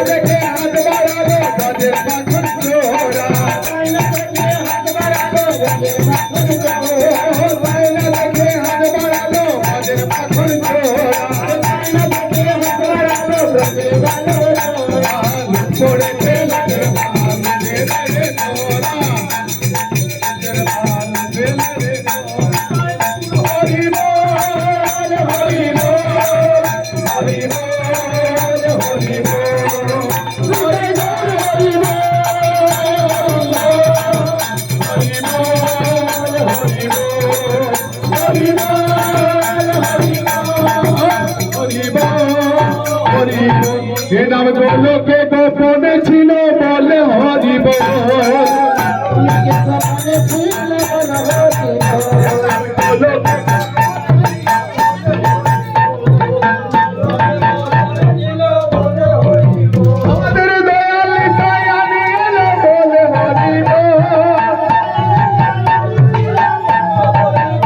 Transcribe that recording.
দেখে হাত বাড়ালো তাদের পাখন চোরা বাইনা দেখে হাত বাড়ালো তাদের পাখন চোরা বাইনা দেখে হাত বাড়ালো তাদের পাখন চোরা বাইনা দেখে হাত বাড়ালো তাদের পাখন চোরা পড়ে ফেলে ভাঙে রে তোরা হরি বল হরি বল হরি বল হরি এ নাম লোকে গোপনে ছিল বলে হরি বল।